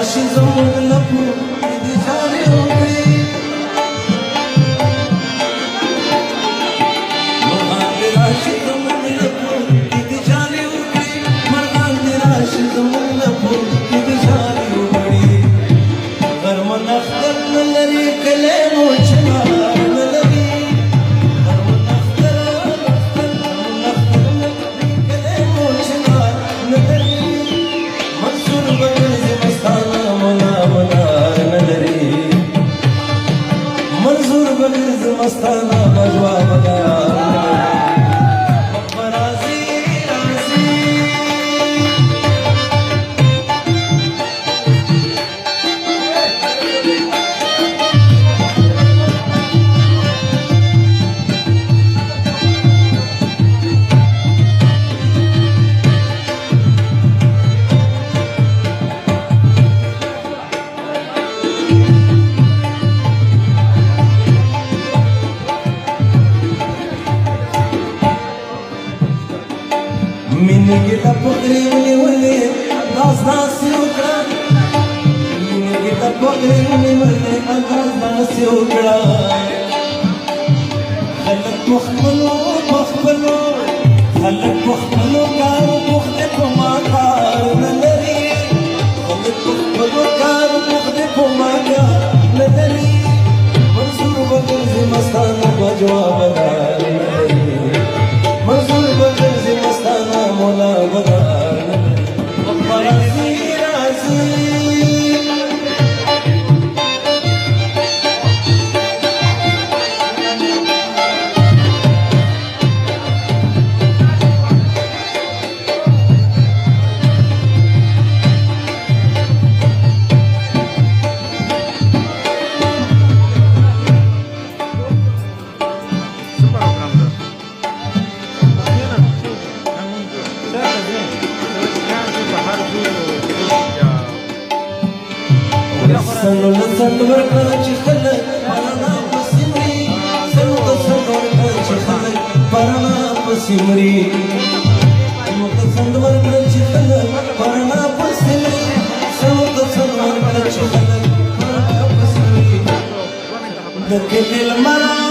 راشي زموږ لپو دې جاري وکړي مرغان دې راشي زموږ لپو دې جاري وکړي مرغان دې راشي زموږ لپو دې جاري وکړي غرمه نختر نه لري کلی مو چنار نه لري غرمه نختر نه لري کلی مو چنار نه لري منصور بګرځي مستانه مولا منار نه لري منصور بګرځي مستانه جواب دار مینې کې د پغرې ونیولې انداز داسې وکړه مینې کې د پغرې ونیولې انداز داسې وکړه خلک په خپلو خلک په خپلو کارو بوخت دي په ما کار نه لري خلک په خپلو کارو بوخت دي په ما کار نه لري منصور بګرځي مستانه په جواب دار نه لري منصور بګرځي مستانه مولا بدار راځي راځي سنو لسند ورکړه چې خلک پرانا پسې مري سنو لسند ورکړه چې خلک پرانا پسې مري سنو لسند ورکړه چې خلک پرانا پسې مري سنو لسند ورکړه چې خلک پرانا پسې مري د کلي لمر